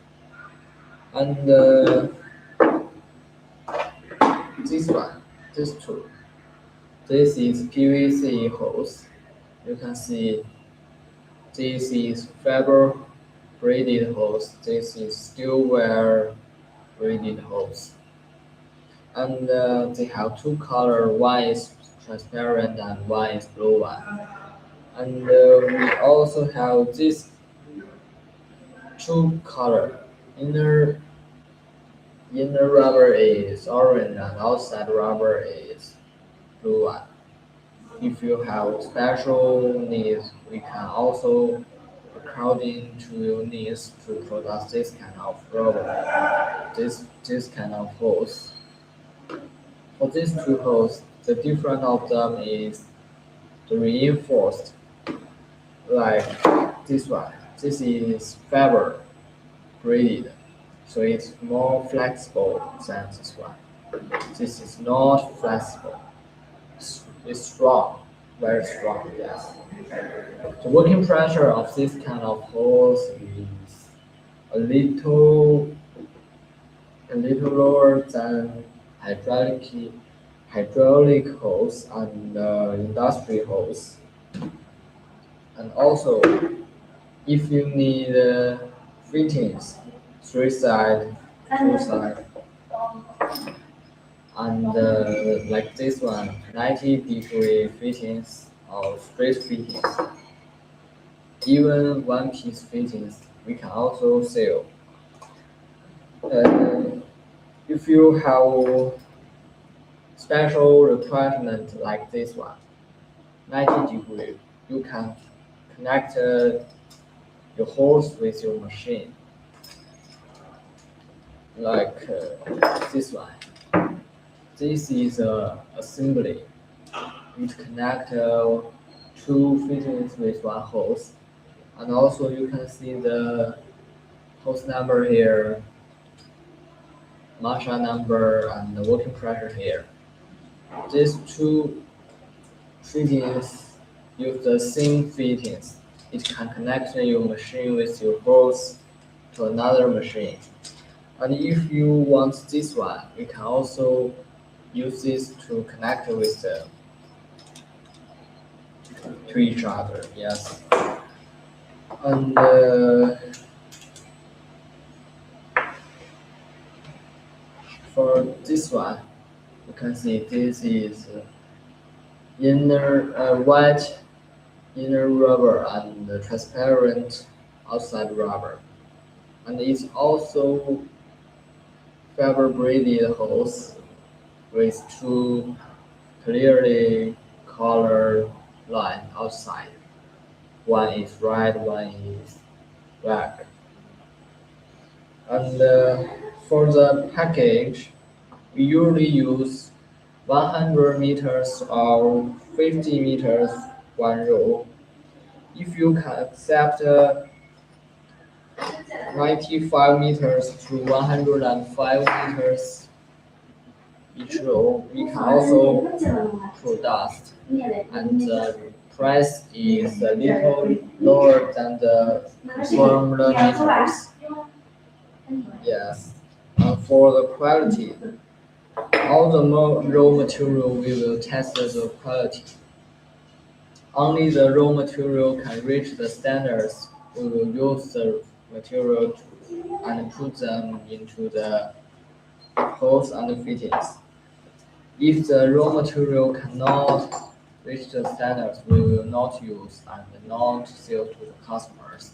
And this one, this two. This is PVC hose. You can see this is fiber braided hose. This is steel wire braided hose. And they have two colors. One is transparent and one is blue one. And we also have this two color. Inner rubber is orange and outside rubber is blue one. If you have special needs, we can also according to your needs to produce this kind of rubber, this kind of hose. For these two hoses, the difference of them is the reinforced, like this one. This is fiber braided, so it's more flexible than this one. This is not flexible. It's strong, very strong, yes. The working pressure of this kind of hose is a little lower than hydraulic hose and industry hose. And also, if you need fittings, 3 side, 2 side, and like this one, 90-degree fittings or straight fittings, even one-piece fittings, we can also sell. If you have special requirement like this one, 90-degree, you can connect your hose with your machine, like this one. This is a assembly. It connects two fittings with one hose, and also you can see the hose number here, Masha number, and the working pressure here. These two fittings use the same fittings. It can connect your machine with your hose to another machine. And if you want this one, you can also use this to connect with them to each other. Yes. And for this one, you can see this is white inner rubber and transparent outside rubber. And it's also fiber braided hose with two clearly colored lines outside. One is red, one is black. And for the package, we usually use 100 meters or 50 meters one row. If you can accept 95 meters to 105 meters each row, we can also put dust. And the price is a little lower than the formula meters. Yes. For the quality, all the raw material we will test the quality. Only the raw material can reach the standards. We will use the material and put them into the holes and fittings. If the raw material cannot reach the standards, we will not use and not sell to the customers.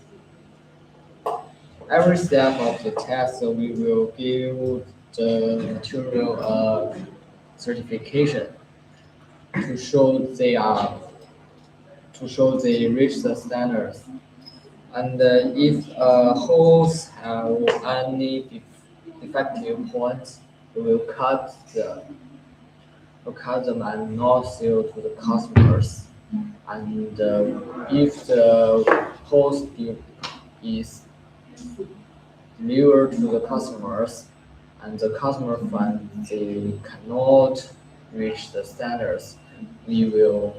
Every step of the test, we will give the material a certification to show they reach the standards. And if holes have any defective points, we will cut them and not sell to the customers. And if the holes is delivered to the customers, and the customer find they cannot reach the standards, we will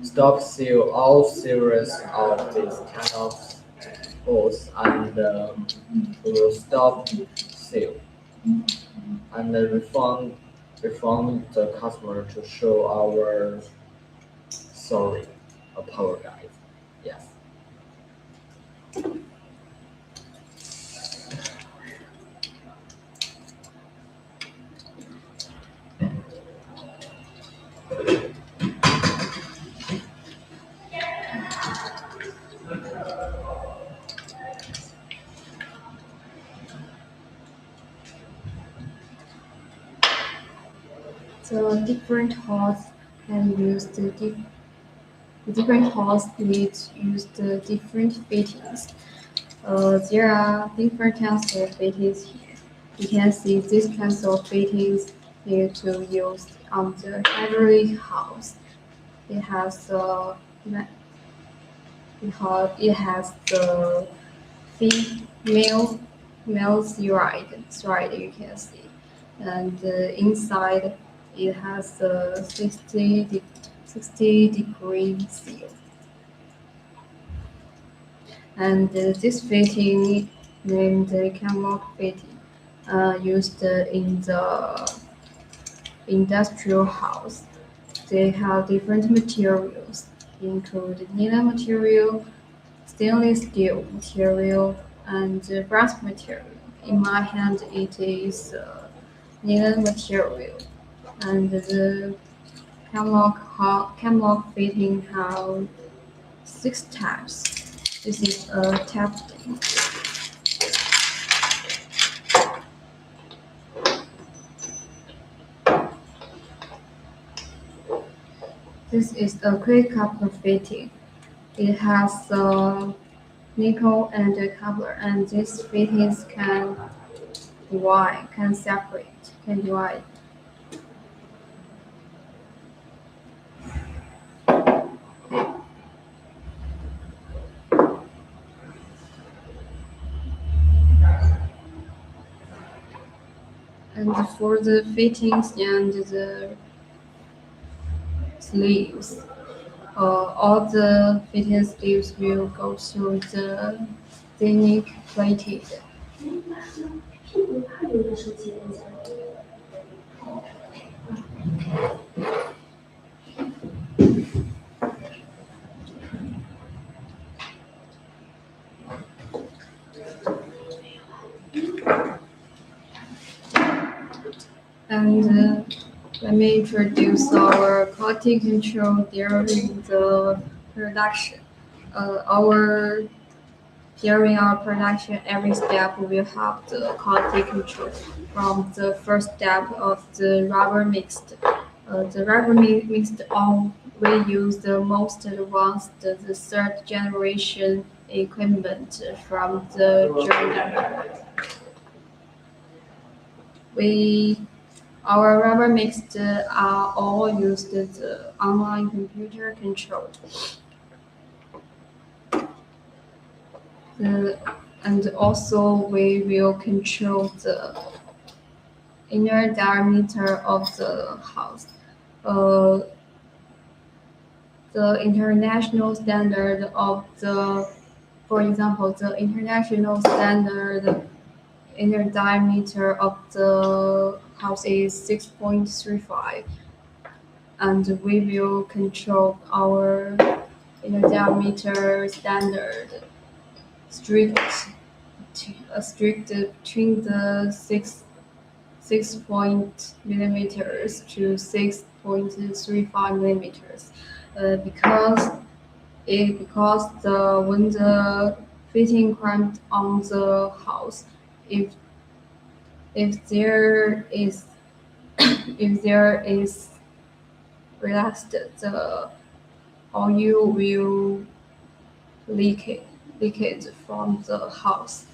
stop sale all series of this kind of holes, and we will stop sale and refund the customer to show our sorry, apologize. Yes.
The different hosts can use the different hosts need use the different fittings. There are different kinds of fittings here. You can see these kinds of fittings here to use on the hydraulic house. It has the male thread you can see, and inside it has a 60 degree seal. And this fitting named camlock fitting used in the industrial house. They have different materials, include nylon material, stainless steel material, and brass material. In my hand, it is nylon material, and the camlock fitting have 6 tabs. This is a tab fitting. This is a quick coupler fitting. It has a nickel and a coupler, and these fittings can divide. And for the fittings and the sleeves, all the fitting sleeves will go through the zinc plated And let me introduce our quality control during the production. During our production, every step will have the quality control. From the first step of the rubber mixed, we use the most advanced, the third generation equipment from the German. Our rubber mixed are all used the online computer control. And also we will control the inner diameter of the house. The international standard of for example, the international standard inner diameter of the house is 6.35, and we will control our inner diameter standard strict between the 6 millimeters to 6.35 millimeters, because when the fitting cramped on the house, if there is relaxed, the oil will leak it from the house.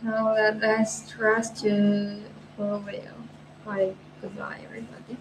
Now let's trust for a while. Bye. Goodbye, everybody.